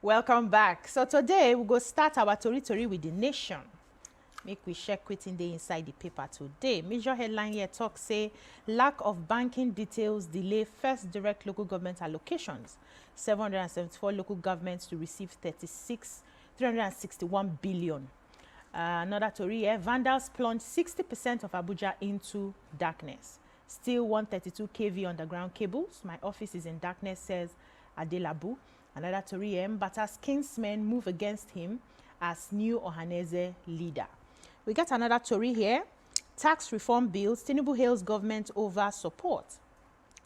Welcome back. So today we go start our tori with the nation. Make we check wetin dey inside the paper today. Major headline here talk say lack of banking details delay first direct local government allocations. 774 local governments to receive 361 billion. Another tori here, vandals plunged 60% of Abuja into darkness. Still 132 kV underground cables. My office is in darkness, says Adelabu. Another tori here, Mbata's kinsmen move against him as new Ohaneze leader. We get another tori here. Tax reform bills, Tinubu hails government over support.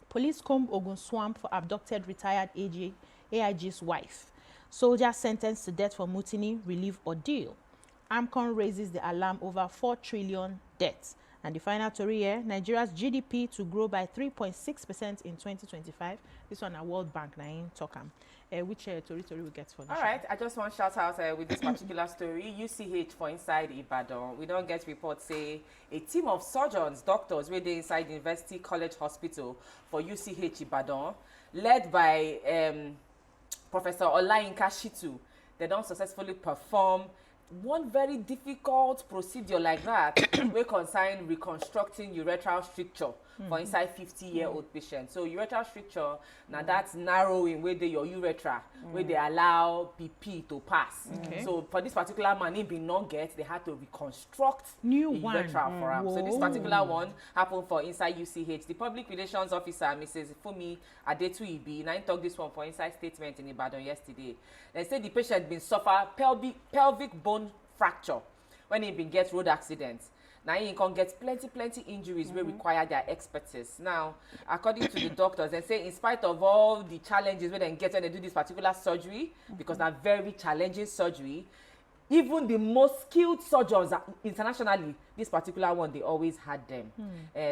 Police comb Ogun swamp for abducted retired AIG's wife. Soldier sentenced to death for mutiny, relief ordeal. AMCON raises the alarm over 4 trillion debt. And the final tori here, Nigeria's GDP to grow by 3.6% in 2025. This one a World Bank na talk am. Which tori we get for this? All right, I just want to shout out with this particular story. UCH for inside Ibadan. We don't get reports say a team of surgeons, doctors, where they inside University College Hospital for UCH Ibadan, led by Professor Olayinka Shitu. They don't successfully perform one very difficult procedure like that we concern reconstructing urethral stricture for inside 50-year-old patient. So urethral stricture, now that's narrowing where your urethra, where they allow PP to pass. So for this particular man, he did not get, they had to reconstruct new urethra for him. So this particular one happened for inside UCH. The public relations officer, Mrs. Fumi Adetuibi, now talked this one for inside statement in Ibadan yesterday. They said the patient been suffer pelvic bone fracture when he been get road accidents. Now he can get plenty injuries will require their expertise. Now, according to the doctors, they say in spite of all the challenges when they get when they do this particular surgery, because they're very challenging surgery, even the most skilled surgeons internationally, this particular one, they always had them.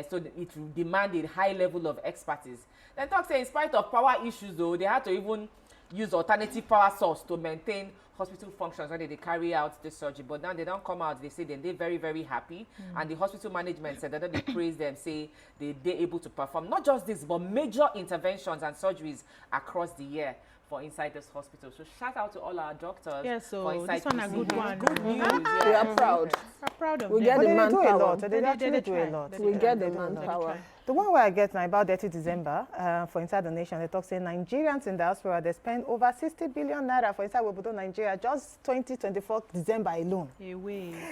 So it demanded high level of expertise. Then talk say in spite of power issues though, they had to even use alternative power source to maintain hospital functions when they carry out the surgery. But now they don't come out, they say they're very happy. And the hospital management said that they praise them, say they're able to perform not just this, but major interventions and surgeries across the year for inside this hospital. So shout out to all our doctors. Yeah, so for inside this one a good one. Good news. We are proud. I'm proud of We them. get the They do a manpower. lot. They actually do a lot. We get the manpower. The one where I get now about 30 December for inside the nation, they talk say Nigerians in diaspora, they spend over 60 billion naira for inside Webudo, Nigeria, just 2024 December alone.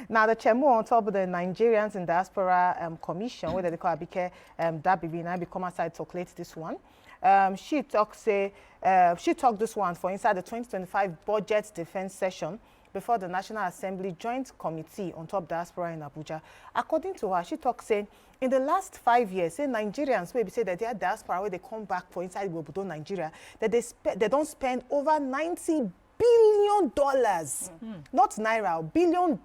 Now the Chemo on top of the Nigerians in diaspora commission, where they call Abike Dabibi, now become aside to calculate this one. She talked this one for inside the 2025 budget defense session before the National Assembly Joint Committee on Top Diaspora in Abuja. According to her, she talks saying in the last 5 years, say Nigerians maybe say that they are diaspora where they come back for inside Webudo, Nigeria, that they don't spend over $90 billion, not naira, $1 billion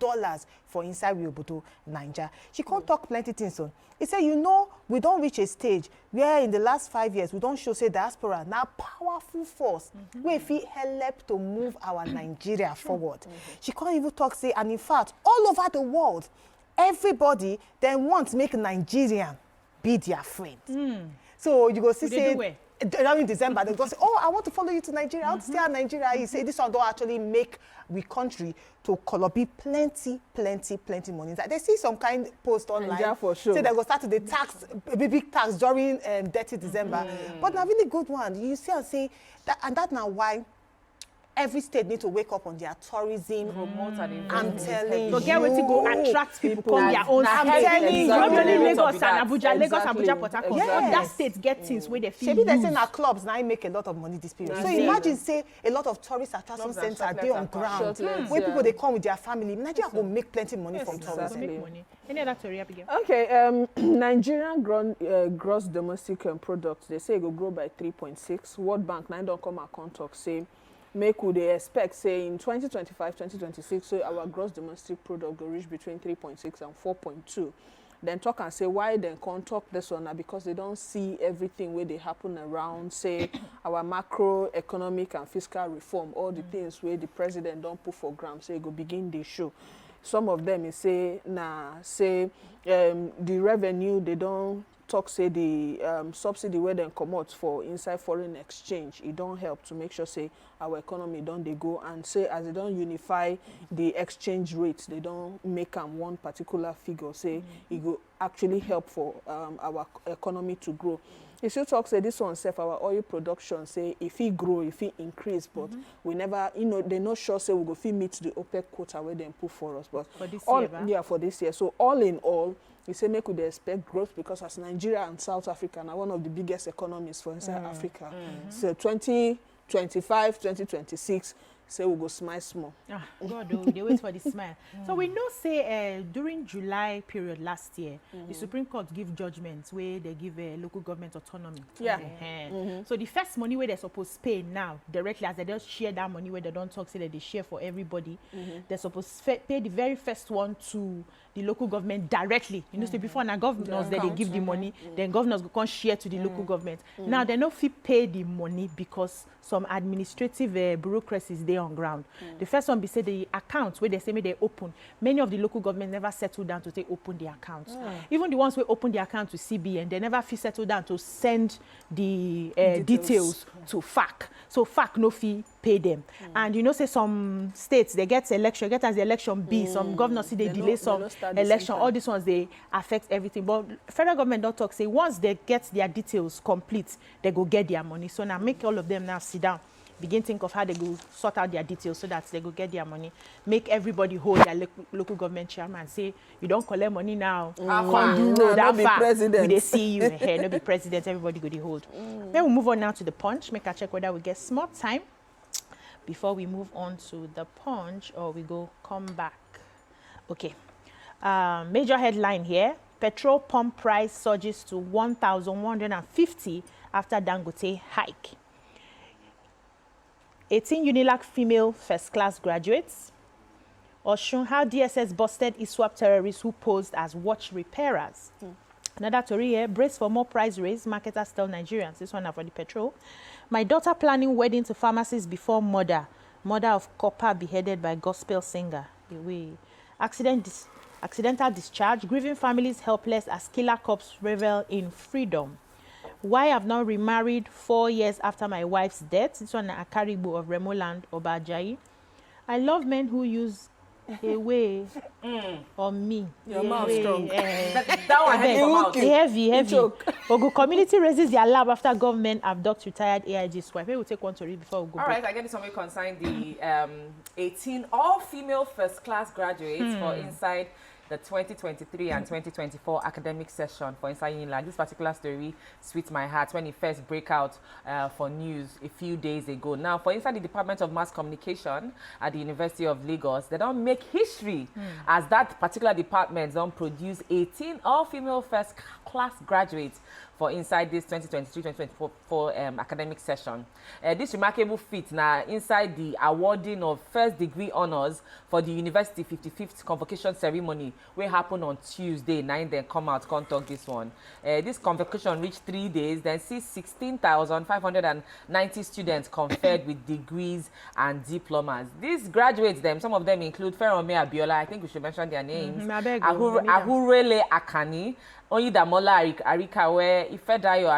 for inside Webudo, Nigeria. She can't talk plenty things on. He said, you know, we don't reach a stage where in the last 5 years we don't show say diaspora now powerful force where if it help to move our Nigeria forward. She can't even talk say, and in fact, all over the world, everybody then wants to make Nigerian be their friend. So you go see say in December, they go say, oh, I want to follow you to Nigeria. I want to stay in Nigeria. You say this one don't actually make we country to be plenty money. They see some kind post online. Yeah, for sure. Say they go start to the tax, big tax during 30 December. But a really good one. You see and say that, and that's now why every state need to wake up on their tourism. I'm telling you. So get where to go attract people come their own. I'm telling you. Not only Lagos and Abuja, Lagos, Abuja, Port Harcourt. Yes. Other states get things where they feel Maybe they say now clubs now make a lot of money this period. So imagine say a lot of tourist attraction centers are there on ground where people they come with their family. Nigeria will make plenty money from tourism. Make money. Any other story, Abigail? Okay, Nigerian gross domestic product, they say it will grow by 3.6. World Bank now don't come and talk say make would they expect say in 2025 2026 so our gross domestic product will reach between 3.6 and 4.2. Then talk and say why then can't talk this one now because they don't see everything where they happen around say our macroeconomic and fiscal reform, all the things where the president don't put for ground say go begin the show. Some of them is say the revenue they don't talk say the subsidy where they come out for inside foreign exchange, it don't help to make sure say our economy don't they go, and say as they don't unify the exchange rates, they don't make them one particular figure, say it will actually help for our economy to grow. You still talk say this one self our oil production, say if it grow, if it increase, but we never, you know, they're not sure say we go fit meet the OPEC quota where they put for us. But for this all, year, right? yeah, for this year. So all in all, we say make we expect growth, because as Nigeria and South Africa are one of the biggest economies for inside Africa. So 2025, 2026, say we go smile small. Ah, God, oh, they wait for the smile. So we know say during July period last year, the Supreme Court give judgments where they give local government autonomy. Yeah. So the first money where they're supposed to pay now directly, as they just share that money where they don't talk, say that they share for everybody, they're supposed to pay the very first one to the local government directly. You know, say before now governors that they give the money, then governors go come share to the local government. Now they no fit pay the money because some administrative bureaucracies there on ground. The first one be say the accounts where they say they open. Many of the local governments never settle down to say open the accounts. Even the ones who open the account to CBN, they never fit settle down to send the details to FAAC. So FAAC no fee pay them. And you know, say some states they get election, get as the election be. Some governors see they delay some election. All these ones they affect everything. But federal government don't talk say once they get their details complete, they go get their money. So now make all of them now sit down, begin think of how they go sort out their details so that they go get their money. Make everybody hold their local government chairman. Say you don't collect money now. Can't do road that far. We they see you here. No be president. Everybody go the hold. Then we move on now to the punch. Make a check whether we get small time before we move on to the punch, or we go come back. Okay. Major headline here: petrol pump price surges to 1,150 after Dangote hike. 18 UNILAG female first-class graduates. Oshun, how DSS busted ISWAP terrorists who posed as watch repairers. Another story here: brace for more price raise, marketers tell Nigerians. This one for the petrol. My daughter planning wedding to pharmacist before murder. Mother of copper beheaded by gospel singer. Away. Accidental discharge. Grieving families helpless as killer cops revel in freedom. Why I've now remarried 4 years after my wife's death. This one a Caribou of Remoland, Obajayi. I love men who use a way on me. Your mouth strong. That one heavy. Ogu community raises their lab after government abducts retired AIG swipe. Maybe we'll take one to read before we go. All right, I get this one concerning the 18 all-female first-class graduates for inside the 2023 and 2024 academic session for inside UNILAG. This particular story sweet my heart when it first break out for news a few days ago. Now, for inside the Department of Mass Communication at the University of Lagos, they don't make history as that particular department don't produce 18 all-female first-class graduates for inside this 2023-2024 academic session. This remarkable feat now inside the awarding of first degree honors for the university 55th convocation ceremony will happen on Tuesday 9. Then come out, come talk this one. This convocation reached 3 days, then see 16,590 students conferred with degrees and diplomas. These graduates, some of them include Ferome Abiola, I think we should mention their names, Ahurele Akani, Oyidamola Arikawe, Ifedayo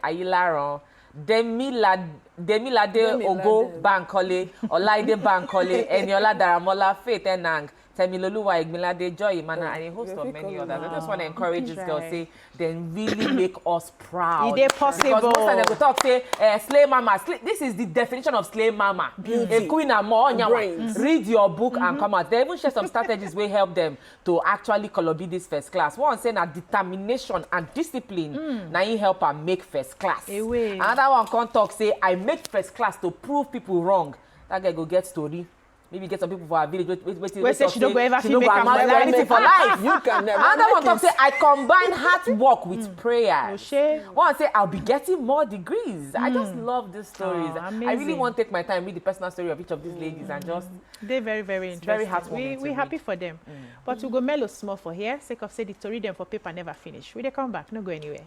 Ayilaron, Demilade Ogo Bankole, Olaide Bankole, Eniola Daramola, Faith Enang, Temiloluwa Igmilade, Joy Imana, and a host of many others. I just want to encourage this girl, say, then really make us proud. Is it possible? Because most of them go talk, say, slay mama. This is the definition of slay mama. A queen and more on your read your book and come out. They even share some strategies will help them to actually be this first class. One saying that determination and discipline now you help her make first class. Another one can talk, say, I make first class to prove people wrong. That guy go get story. Maybe get some people for our village. Wait, say she don't go ever feel make anything for life. You can never. Another one talk say I combine hard work with prayers. One say I'll be getting more degrees. I just love these stories. I really want to take my time read the personal story of each of these ladies and just. They're very, very interesting. Very heartwarming. We're happy for them. But we go mellow small for here. Sake of say the story them for paper never finish. We they come back, no go anywhere.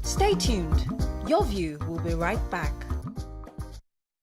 Stay tuned. Your View will be right back.